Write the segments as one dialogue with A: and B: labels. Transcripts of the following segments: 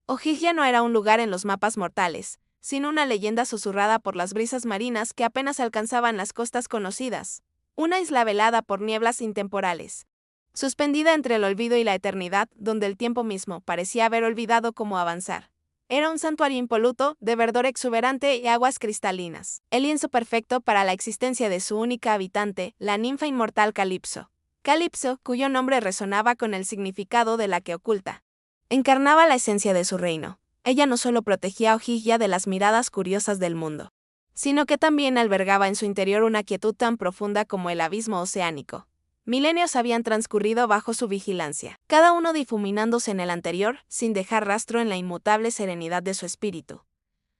A: Ogygia no era un lugar en los mapas mortales, sino una leyenda susurrada por las brisas marinas que apenas alcanzaban las costas conocidas. Una isla velada por nieblas intemporales, suspendida entre el olvido y la eternidad, donde el tiempo mismo parecía haber olvidado cómo avanzar. Era un santuario impoluto, de verdor exuberante y aguas cristalinas, el lienzo perfecto para la existencia de su única habitante, la ninfa inmortal Calipso. Calipso, cuyo nombre resonaba con el significado de la que oculta, encarnaba la esencia de su reino. Ella no solo protegía a Ogygia de las miradas curiosas del mundo, sino que también albergaba en su interior una quietud tan profunda como el abismo oceánico. Milenios habían transcurrido bajo su vigilancia, cada uno difuminándose en el anterior, sin dejar rastro en la inmutable serenidad de su espíritu.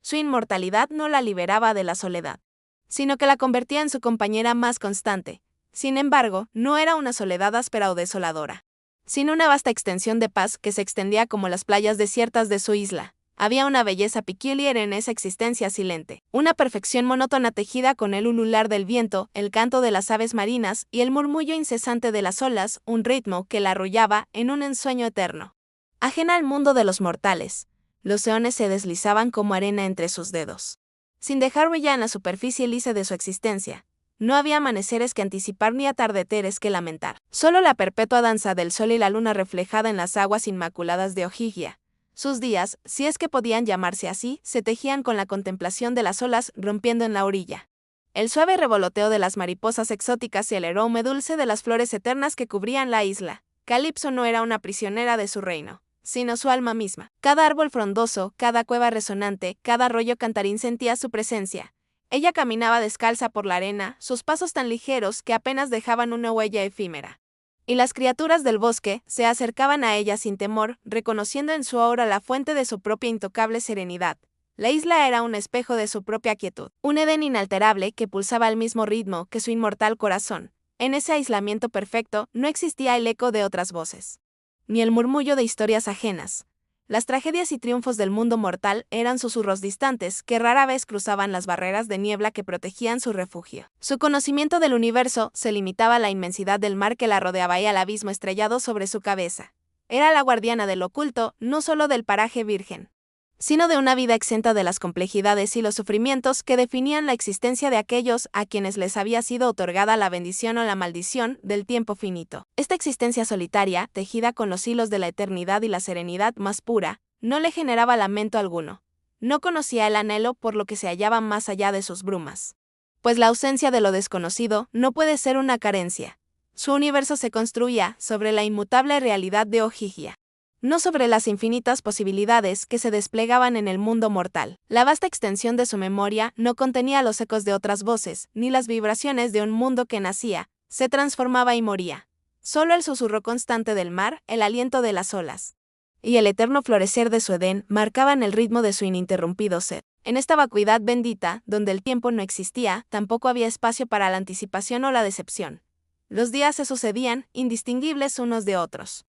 A: Su inmortalidad no la liberaba de la soledad, sino que la convertía en su compañera más constante. Sin embargo, no era una soledad áspera o desoladora, sino una vasta extensión de paz que se extendía como las playas desiertas de su isla. Había una belleza peculiar en esa existencia silente, una perfección monótona tejida con el ulular del viento, el canto de las aves marinas y el murmullo incesante de las olas, un ritmo que la arrullaba en un ensueño eterno. Ajena al mundo de los mortales, los eones se deslizaban como arena entre sus dedos, sin dejar huella en la superficie lisa de su existencia. No había amaneceres que anticipar ni atardeceres que lamentar, solo la perpetua danza del sol y la luna reflejada en las aguas inmaculadas de Ogygia. Sus días, si es que podían llamarse así, se tejían con la contemplación de las olas rompiendo en la orilla, el suave revoloteo de las mariposas exóticas y el aroma dulce de las flores eternas que cubrían la isla. Calipso no era una prisionera de su reino, sino su alma misma. Cada árbol frondoso, cada cueva resonante, cada arroyo cantarín sentía su presencia. Ella caminaba descalza por la arena, sus pasos tan ligeros que apenas dejaban una huella efímera. Y las criaturas del bosque se acercaban a ella sin temor, reconociendo en su aura la fuente de su propia intocable serenidad. La isla era un espejo de su propia quietud, un Edén inalterable que pulsaba al mismo ritmo que su inmortal corazón. En ese aislamiento perfecto no existía el eco de otras voces, ni el murmullo de historias ajenas. Las tragedias y triunfos del mundo mortal eran susurros distantes que rara vez cruzaban las barreras de niebla que protegían su refugio. Su conocimiento del universo se limitaba a la inmensidad del mar que la rodeaba y al abismo estrellado sobre su cabeza. Era la guardiana del oculto, no solo del paraje virgen, sino de una vida exenta de las complejidades y los sufrimientos que definían la existencia de aquellos a quienes les había sido otorgada la bendición o la maldición del tiempo finito. Esta existencia solitaria, tejida con los hilos de la eternidad y la serenidad más pura, no le generaba lamento alguno. No conocía el anhelo por lo que se hallaba más allá de sus brumas, pues la ausencia de lo desconocido no puede ser una carencia. Su universo se construía sobre la inmutable realidad de Ogygia, no sobre las infinitas posibilidades que se desplegaban en el mundo mortal. La vasta extensión de su memoria no contenía los ecos de otras voces, ni las vibraciones de un mundo que nacía, se transformaba y moría. Solo el susurro constante del mar, el aliento de las olas, y el eterno florecer de su Edén marcaban el ritmo de su ininterrumpido ser. En esta vacuidad bendita, donde el tiempo no existía, tampoco había espacio para la anticipación o la decepción. Los días se sucedían, indistinguibles unos de otros.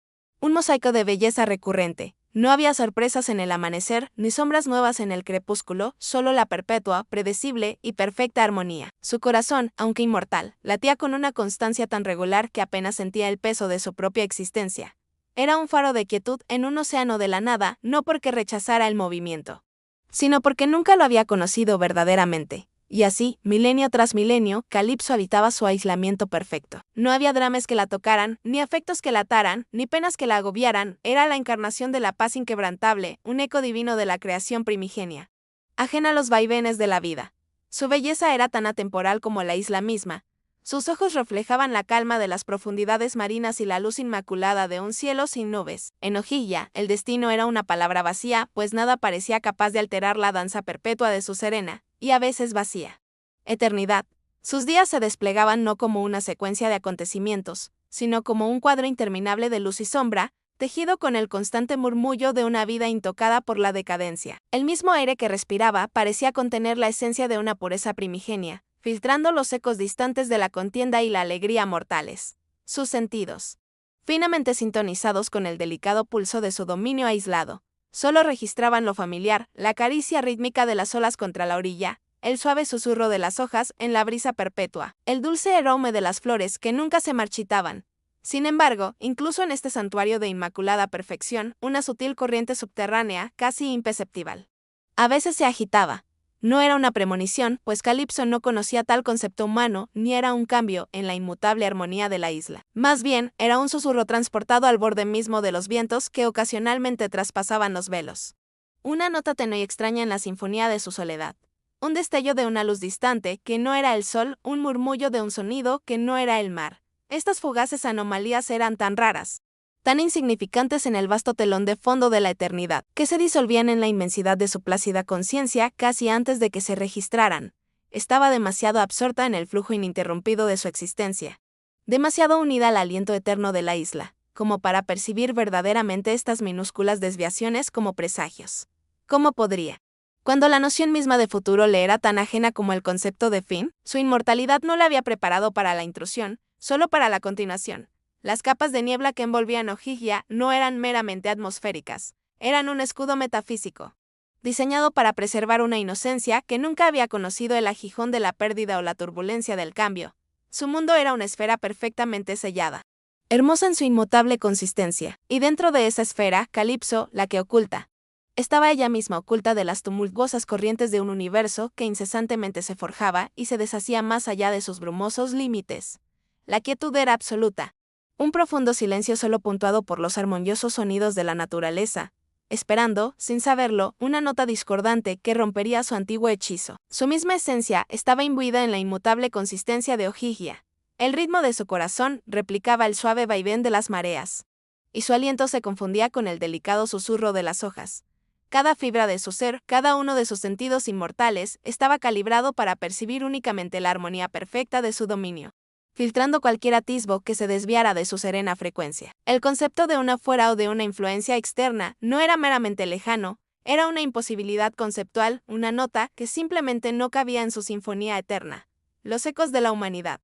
A: Un mosaico de belleza recurrente. No había sorpresas en el amanecer, ni sombras nuevas en el crepúsculo, solo la perpetua, predecible y perfecta armonía. Su corazón, aunque inmortal, latía con una constancia tan regular que apenas sentía el peso de su propia existencia. Era un faro de quietud en un océano de la nada, no porque rechazara el movimiento, sino porque nunca lo había conocido verdaderamente. Y así, milenio tras milenio, Calipso habitaba su aislamiento perfecto. No había dramas que la tocaran, ni afectos que la ataran, ni penas que la agobiaran. Era la encarnación de la paz inquebrantable, un eco divino de la creación primigenia, ajena a los vaivenes de la vida. Su belleza era tan atemporal como la isla misma. Sus ojos reflejaban la calma de las profundidades marinas y la luz inmaculada de un cielo sin nubes. En Ogygia, el destino era una palabra vacía, pues nada parecía capaz de alterar la danza perpetua de su serena, y a veces vacía eternidad. Sus días se desplegaban no como una secuencia de acontecimientos, sino como un cuadro interminable de luz y sombra, tejido con el constante murmullo de una vida intocada por la decadencia. El mismo aire que respiraba parecía contener la esencia de una pureza primigenia, filtrando los ecos distantes de la contienda y la alegría mortales. Sus sentidos, finamente sintonizados con el delicado pulso de su dominio aislado, solo registraban lo familiar, la caricia rítmica de las olas contra la orilla, el suave susurro de las hojas en la brisa perpetua, el dulce aroma de las flores que nunca se marchitaban. Sin embargo, incluso en este santuario de inmaculada perfección, una sutil corriente subterránea, casi imperceptible, a veces se agitaba. No era una premonición, pues Calipso no conocía tal concepto humano, ni era un cambio en la inmutable armonía de la isla. Más bien, era un susurro transportado al borde mismo de los vientos que ocasionalmente traspasaban los velos. Una nota tenue y extraña en la sinfonía de su soledad. Un destello de una luz distante, que no era el sol, un murmullo de un sonido, que no era el mar. Estas fugaces anomalías eran tan raras, tan insignificantes en el vasto telón de fondo de la eternidad, que se disolvían en la inmensidad de su plácida conciencia casi antes de que se registraran. Estaba demasiado absorta en el flujo ininterrumpido de su existencia, demasiado unida al aliento eterno de la isla, como para percibir verdaderamente estas minúsculas desviaciones como presagios. ¿Cómo podría? Cuando la noción misma de futuro le era tan ajena como el concepto de fin, su inmortalidad no la había preparado para la intrusión, solo para la continuación. Las capas de niebla que envolvían Ogygia no eran meramente atmosféricas, eran un escudo metafísico, diseñado para preservar una inocencia que nunca había conocido el aguijón de la pérdida o la turbulencia del cambio. Su mundo era una esfera perfectamente sellada, hermosa en su inmutable consistencia, y dentro de esa esfera, Calipso, la que oculta, estaba ella misma oculta de las tumultuosas corrientes de un universo que incesantemente se forjaba y se deshacía más allá de sus brumosos límites. La quietud era absoluta. Un profundo silencio solo puntuado por los armoniosos sonidos de la naturaleza, esperando, sin saberlo, una nota discordante que rompería su antiguo hechizo. Su misma esencia estaba imbuida en la inmutable consistencia de Ogygia. El ritmo de su corazón replicaba el suave vaivén de las mareas, y su aliento se confundía con el delicado susurro de las hojas. Cada fibra de su ser, cada uno de sus sentidos inmortales, estaba calibrado para percibir únicamente la armonía perfecta de su dominio, filtrando cualquier atisbo que se desviara de su serena frecuencia. El concepto de una fuera o de una influencia externa no era meramente lejano, era una imposibilidad conceptual, una nota que simplemente no cabía en su sinfonía eterna. Los ecos de la humanidad.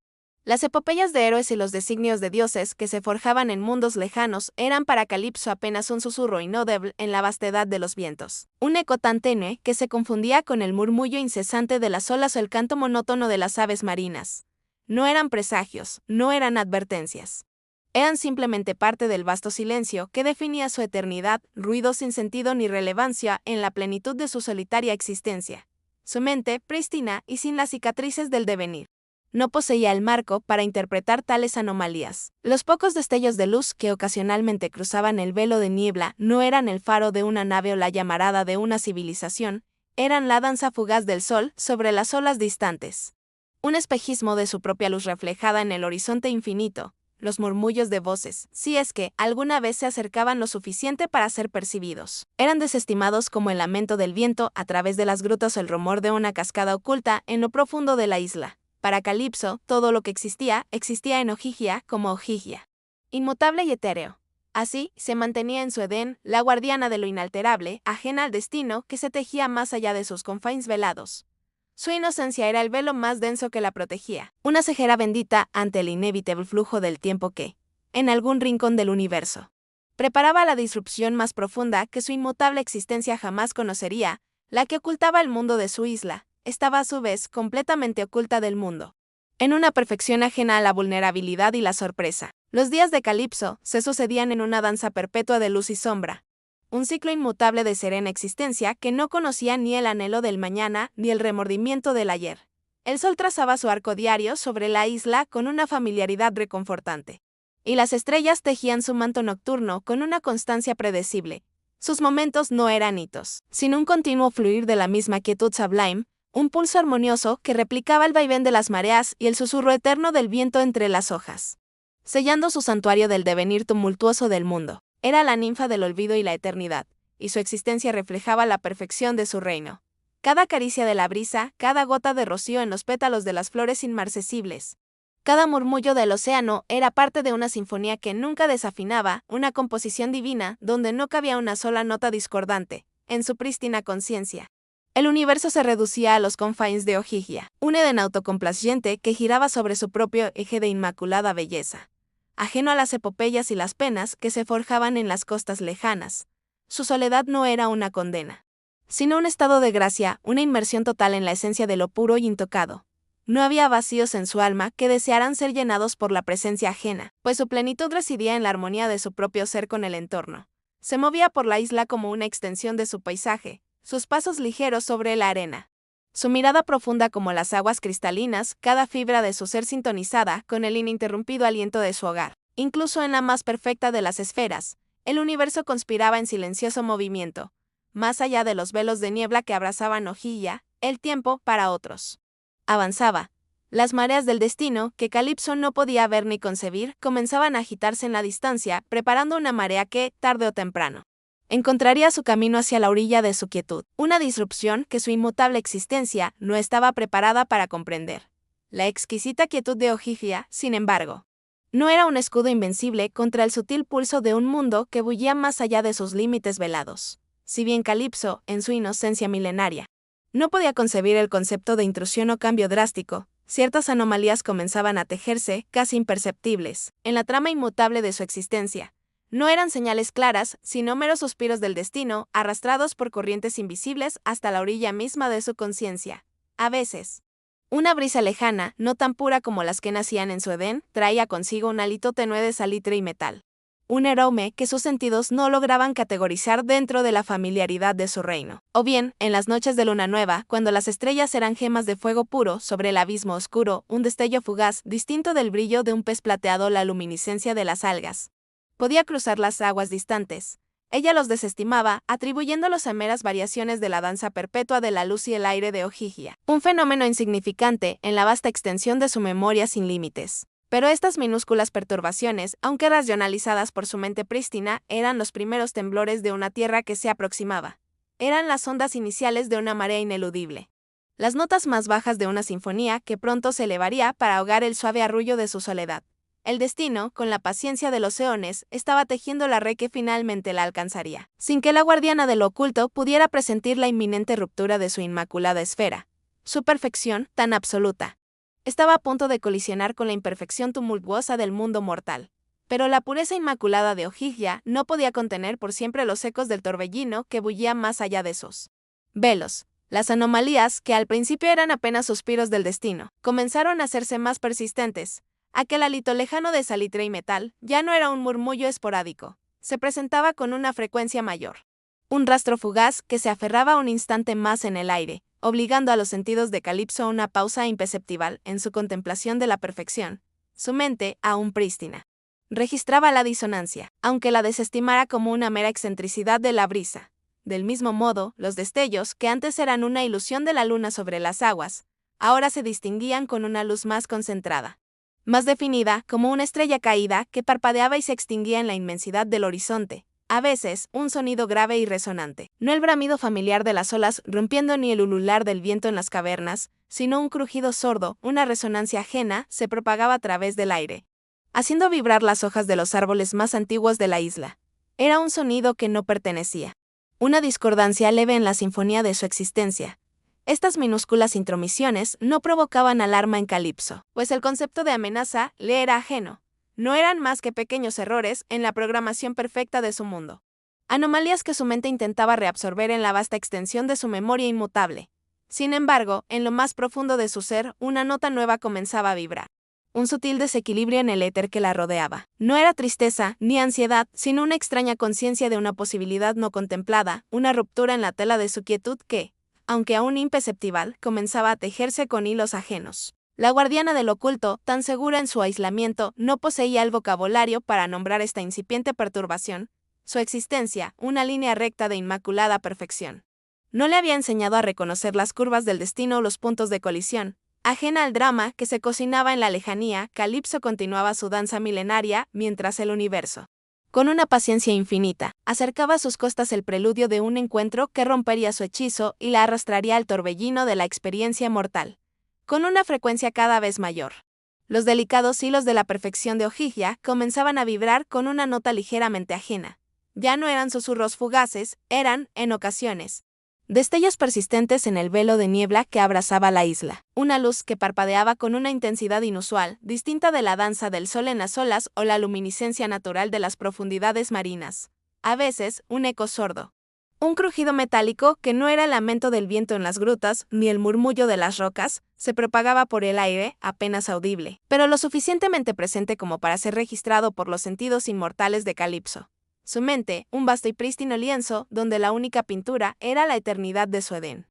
A: Las epopeyas de héroes y los designios de dioses que se forjaban en mundos lejanos eran para Calipso apenas un susurro inaudible en la vastedad de los vientos. Un eco tan tenue que se confundía con el murmullo incesante de las olas o el canto monótono de las aves marinas. No eran presagios, no eran advertencias. Eran simplemente parte del vasto silencio que definía su eternidad, ruido sin sentido ni relevancia en la plenitud de su solitaria existencia. Su mente, prístina y sin las cicatrices del devenir, no poseía el marco para interpretar tales anomalías. Los pocos destellos de luz que ocasionalmente cruzaban el velo de niebla no eran el faro de una nave o la llamarada de una civilización, eran la danza fugaz del sol sobre las olas distantes. Un espejismo de su propia luz reflejada en el horizonte infinito, los murmullos de voces, si es que alguna vez se acercaban lo suficiente para ser percibidos, eran desestimados como el lamento del viento a través de las grutas o el rumor de una cascada oculta en lo profundo de la isla. Para Calipso, todo lo que existía en Ogygia como Ogygia, inmutable y etéreo. Así, se mantenía en su Edén, la guardiana de lo inalterable, ajena al destino que se tejía más allá de sus confines velados. Su inocencia era el velo más denso que la protegía, una cejera bendita ante el inevitable flujo del tiempo que, en algún rincón del universo, preparaba la disrupción más profunda que su inmutable existencia jamás conocería, la que ocultaba el mundo de su isla. Estaba a su vez completamente oculta del mundo, en una perfección ajena a la vulnerabilidad y la sorpresa. Los días de Calipso se sucedían en una danza perpetua de luz y sombra, un ciclo inmutable de serena existencia que no conocía ni el anhelo del mañana ni el remordimiento del ayer. El sol trazaba su arco diario sobre la isla con una familiaridad reconfortante, y las estrellas tejían su manto nocturno con una constancia predecible. Sus momentos no eran hitos, sino un continuo fluir de la misma quietud sublime, un pulso armonioso que replicaba el vaivén de las mareas y el susurro eterno del viento entre las hojas, sellando su santuario del devenir tumultuoso del mundo. Era la ninfa del olvido y la eternidad, y su existencia reflejaba la perfección de su reino. Cada caricia de la brisa, cada gota de rocío en los pétalos de las flores inmarcesibles, cada murmullo del océano era parte de una sinfonía que nunca desafinaba, una composición divina donde no cabía una sola nota discordante, en su prístina conciencia. El universo se reducía a los confines de Ogygia, un Edén autocomplaciente que giraba sobre su propio eje de inmaculada belleza, ajeno a las epopeyas y las penas que se forjaban en las costas lejanas. Su soledad no era una condena, sino un estado de gracia, una inmersión total en la esencia de lo puro y intocado. No había vacíos en su alma que desearan ser llenados por la presencia ajena, pues su plenitud residía en la armonía de su propio ser con el entorno. Se movía por la isla como una extensión de su paisaje, sus pasos ligeros sobre la arena. Su mirada profunda como las aguas cristalinas, cada fibra de su ser sintonizada con el ininterrumpido aliento de su hogar. Incluso en la más perfecta de las esferas, el universo conspiraba en silencioso movimiento. Más allá de los velos de niebla que abrazaban Ojibwa, el tiempo para otros avanzaba. Las mareas del destino, que Calipso no podía ver ni concebir, comenzaban a agitarse en la distancia, preparando una marea que, tarde o temprano, encontraría su camino hacia la orilla de su quietud, una disrupción que su inmutable existencia no estaba preparada para comprender. La exquisita quietud de Ojibwa, sin embargo, no era un escudo invencible contra el sutil pulso de un mundo que bullía más allá de sus límites velados. Si bien Calipso, en su inocencia milenaria, no podía concebir el concepto de intrusión o cambio drástico, ciertas anomalías comenzaban a tejerse, casi imperceptibles, en la trama inmutable de su existencia. No eran señales claras, sino meros suspiros del destino, arrastrados por corrientes invisibles hasta la orilla misma de su conciencia. A veces, una brisa lejana, no tan pura como las que nacían en su Edén, traía consigo un hálito tenue de salitre y metal. Un aroma que sus sentidos no lograban categorizar dentro de la familiaridad de su reino. O bien, en las noches de luna nueva, cuando las estrellas eran gemas de fuego puro sobre el abismo oscuro, un destello fugaz, distinto del brillo de un pez plateado, la luminiscencia de las algas podía cruzar las aguas distantes. Ella los desestimaba, atribuyéndolos a meras variaciones de la danza perpetua de la luz y el aire de Ojibwa, un fenómeno insignificante en la vasta extensión de su memoria sin límites. Pero estas minúsculas perturbaciones, aunque racionalizadas por su mente prístina, eran los primeros temblores de una tierra que se aproximaba. Eran las ondas iniciales de una marea ineludible. Las notas más bajas de una sinfonía que pronto se elevaría para ahogar el suave arrullo de su soledad. El destino, con la paciencia de los eones, estaba tejiendo la red que finalmente la alcanzaría, sin que la guardiana de lo oculto pudiera presentir la inminente ruptura de su inmaculada esfera. Su perfección, tan absoluta, estaba a punto de colisionar con la imperfección tumultuosa del mundo mortal. Pero la pureza inmaculada de Ojibwa no podía contener por siempre los ecos del torbellino que bullía más allá de sus velos. Las anomalías, que al principio eran apenas suspiros del destino, comenzaron a hacerse más persistentes. Aquel hálito lejano de salitre y metal ya no era un murmullo esporádico, se presentaba con una frecuencia mayor. Un rastro fugaz que se aferraba un instante más en el aire, obligando a los sentidos de Calipso a una pausa imperceptible en su contemplación de la perfección. Su mente, aún prístina, registraba la disonancia, aunque la desestimara como una mera excentricidad de la brisa. Del mismo modo, los destellos, que antes eran una ilusión de la luna sobre las aguas, ahora se distinguían con una luz más concentrada, más definida, como una estrella caída que parpadeaba y se extinguía en la inmensidad del horizonte. A veces, un sonido grave y resonante, no el bramido familiar de las olas rompiendo ni el ulular del viento en las cavernas, sino un crujido sordo, una resonancia ajena, se propagaba a través del aire, haciendo vibrar las hojas de los árboles más antiguos de la isla. Era un sonido que no pertenecía, una discordancia leve en la sinfonía de su existencia. Estas minúsculas intromisiones no provocaban alarma en Calipso, pues el concepto de amenaza le era ajeno. No eran más que pequeños errores en la programación perfecta de su mundo. Anomalías que su mente intentaba reabsorber en la vasta extensión de su memoria inmutable. Sin embargo, en lo más profundo de su ser, una nota nueva comenzaba a vibrar. Un sutil desequilibrio en el éter que la rodeaba. No era tristeza ni ansiedad, sino una extraña conciencia de una posibilidad no contemplada, una ruptura en la tela de su quietud que, aunque aún imperceptible, comenzaba a tejerse con hilos ajenos. La guardiana del oculto, tan segura en su aislamiento, no poseía el vocabulario para nombrar esta incipiente perturbación. Su existencia, una línea recta de inmaculada perfección, no le había enseñado a reconocer las curvas del destino o los puntos de colisión. Ajena al drama que se cocinaba en la lejanía, Calipso continuaba su danza milenaria, mientras el universo, con una paciencia infinita, acercaba a sus costas el preludio de un encuentro que rompería su hechizo y la arrastraría al torbellino de la experiencia mortal, con una frecuencia cada vez mayor. Los delicados hilos de la perfección de Ojibwa comenzaban a vibrar con una nota ligeramente ajena. Ya no eran susurros fugaces, eran, en ocasiones, destellos persistentes en el velo de niebla que abrazaba la isla. Una luz que parpadeaba con una intensidad inusual, distinta de la danza del sol en las olas o la luminiscencia natural de las profundidades marinas. A veces, un eco sordo, Un crujido metálico que no era el lamento del viento en las grutas ni el murmullo de las rocas, se propagaba por el aire, apenas audible, pero lo suficientemente presente como para ser registrado por los sentidos inmortales de Calipso. Su mente, un vasto y prístino lienzo donde la única pintura era la eternidad de su Edén.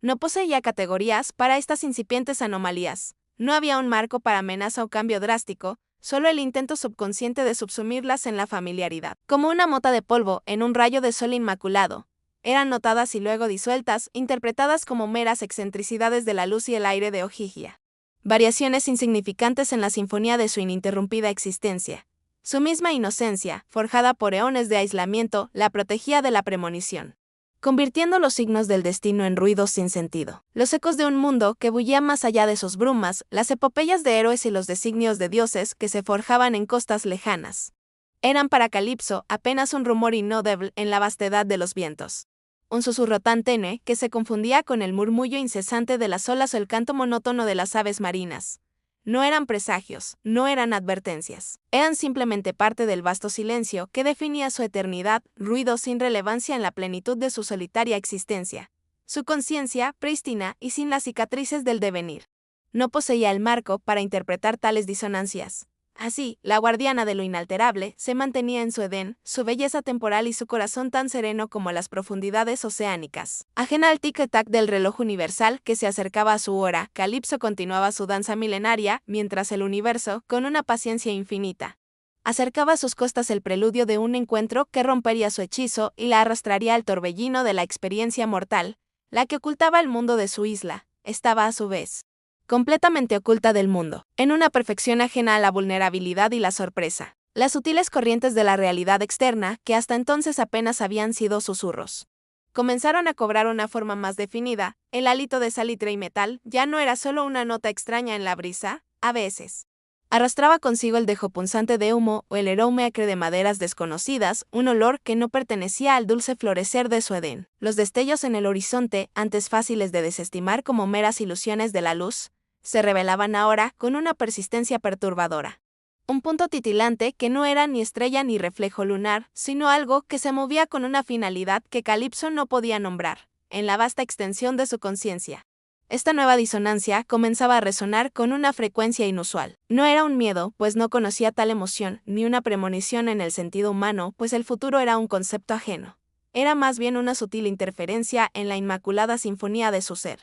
A: No poseía categorías para estas incipientes anomalías. No había un marco para amenaza o cambio drástico, solo el intento subconsciente de subsumirlas en la familiaridad. Como una mota de polvo en un rayo de sol inmaculado, eran notadas y luego disueltas, interpretadas como meras excentricidades de la luz y el aire de Ogygia. Variaciones insignificantes en la sinfonía de su ininterrumpida existencia. Su misma inocencia, forjada por eones de aislamiento, la protegía de la premonición, convirtiendo los signos del destino en ruidos sin sentido. Los ecos de un mundo que bullía más allá de sus brumas, las epopeyas de héroes y los designios de dioses que se forjaban en costas lejanas, eran para Calipso apenas un rumor inaudible en la vastedad de los vientos. Un susurro tan tenue que se confundía con el murmullo incesante de las olas o el canto monótono de las aves marinas. No eran presagios, no eran advertencias. Eran simplemente parte del vasto silencio que definía su eternidad, ruido sin relevancia en la plenitud de su solitaria existencia. Su conciencia, prístina y sin las cicatrices del devenir, no poseía el marco para interpretar tales disonancias. Así, la guardiana de lo inalterable se mantenía en su Edén, su belleza temporal y su corazón tan sereno como las profundidades oceánicas. Ajena al tic-tac del reloj universal que se acercaba a su hora, Calipso continuaba su danza milenaria, mientras el universo, con una paciencia infinita, acercaba a sus costas el preludio de un encuentro que rompería su hechizo y la arrastraría al torbellino de la experiencia mortal. La que ocultaba el mundo de su isla, estaba a su vez completamente oculta del mundo, en una perfección ajena a la vulnerabilidad y la sorpresa. Las sutiles corrientes de la realidad externa, que hasta entonces apenas habían sido susurros, comenzaron a cobrar una forma más definida. El hálito de salitre y metal ya no era solo una nota extraña en la brisa, a veces arrastraba consigo el dejo punzante de humo o el aroma acre de maderas desconocidas, un olor que no pertenecía al dulce florecer de su Edén. Los destellos en el horizonte, antes fáciles de desestimar como meras ilusiones de la luz, se revelaban ahora con una persistencia perturbadora. Un punto titilante que no era ni estrella ni reflejo lunar, sino algo que se movía con una finalidad que Calipso no podía nombrar, en la vasta extensión de su conciencia. Esta nueva disonancia comenzaba a resonar con una frecuencia inusual. No era un miedo, pues no conocía tal emoción, ni una premonición en el sentido humano, pues el futuro era un concepto ajeno. Era más bien una sutil interferencia en la inmaculada sinfonía de su ser.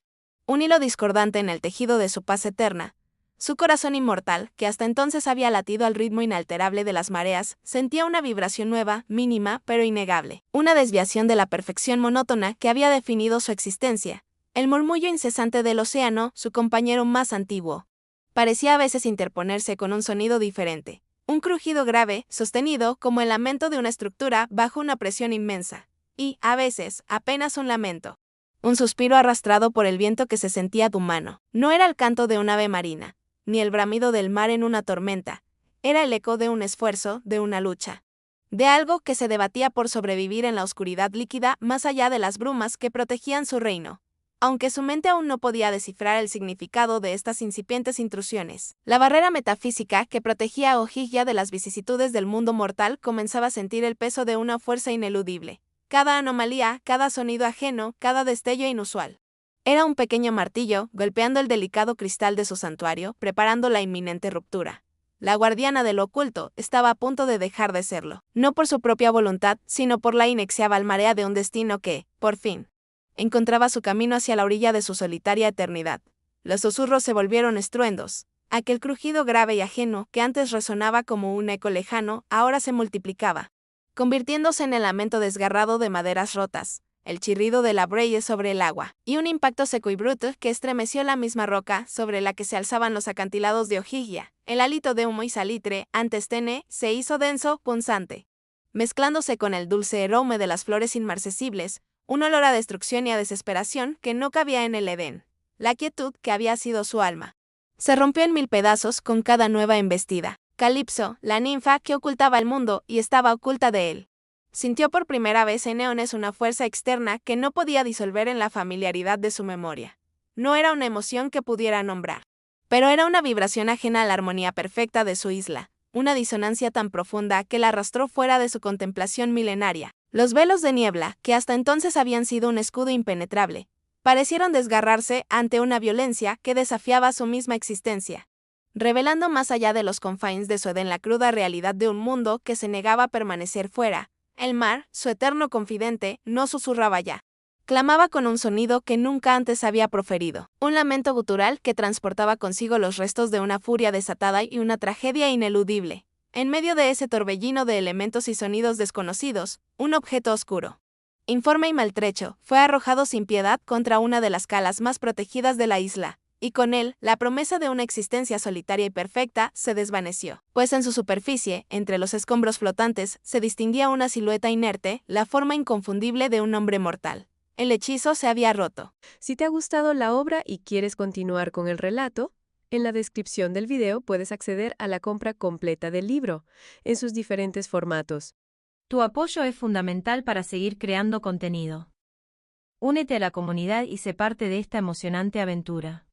A: Un hilo discordante en el tejido de su paz eterna. Su corazón inmortal, que hasta entonces había latido al ritmo inalterable de las mareas, sentía una vibración nueva, mínima, pero innegable. Una desviación de la perfección monótona que había definido su existencia. El murmullo incesante del océano, su compañero más antiguo, parecía a veces interponerse con un sonido diferente. Un crujido grave, sostenido como el lamento de una estructura bajo una presión inmensa. Y, a veces, apenas un lamento. Un suspiro arrastrado por el viento que se sentía humano. No era el canto de un ave marina, ni el bramido del mar en una tormenta. Era el eco de un esfuerzo, de una lucha. De algo que se debatía por sobrevivir en la oscuridad líquida más allá de las brumas que protegían su reino. Aunque su mente aún no podía descifrar el significado de estas incipientes intrusiones, la barrera metafísica que protegía a Ogygia de las vicisitudes del mundo mortal comenzaba a sentir el peso de una fuerza ineludible. Cada anomalía, cada sonido ajeno, cada destello inusual. Era un pequeño martillo, golpeando el delicado cristal de su santuario, preparando la inminente ruptura. La guardiana de lo oculto estaba a punto de dejar de serlo, no por su propia voluntad, sino por la inexorable marea de un destino que, por fin, encontraba su camino hacia la orilla de su solitaria eternidad. Los susurros se volvieron estruendos. Aquel crujido grave y ajeno, que antes resonaba como un eco lejano, ahora se multiplicaba, convirtiéndose en el lamento desgarrado de maderas rotas, el chirrido de la breye sobre el agua, y un impacto seco y bruto que estremeció la misma roca sobre la que se alzaban los acantilados de Ogygia. El hálito de humo y salitre, antes tenue, se hizo denso, punzante, mezclándose con el dulce aroma de las flores inmarcesibles, un olor a destrucción y a desesperación que no cabía en el Edén. La quietud que había sido su alma se rompió en mil pedazos con cada nueva embestida. Calipso, la ninfa que ocultaba el mundo y estaba oculta de él, sintió por primera vez en eones una fuerza externa que no podía disolver en la familiaridad de su memoria. No era una emoción que pudiera nombrar, pero era una vibración ajena a la armonía perfecta de su isla, una disonancia tan profunda que la arrastró fuera de su contemplación milenaria. Los velos de niebla, que hasta entonces habían sido un escudo impenetrable, parecieron desgarrarse ante una violencia que desafiaba su misma existencia, revelando más allá de los confines de su Edén la cruda realidad de un mundo que se negaba a permanecer fuera. El mar, su eterno confidente, no susurraba ya. Clamaba con un sonido que nunca antes había proferido, un lamento gutural que transportaba consigo los restos de una furia desatada y una tragedia ineludible. En medio de ese torbellino de elementos y sonidos desconocidos, un objeto oscuro, informe y maltrecho, fue arrojado sin piedad contra una de las calas más protegidas de la isla, y con él, la promesa de una existencia solitaria y perfecta se desvaneció, pues en su superficie, entre los escombros flotantes, se distinguía una silueta inerte, la forma inconfundible de un hombre mortal. El hechizo se había roto.
B: Si te ha gustado la obra y quieres continuar con el relato, en la descripción del video puedes acceder a la compra completa del libro, en sus diferentes formatos.
C: Tu apoyo es fundamental para seguir creando contenido. Únete a la comunidad y sé parte de esta emocionante aventura.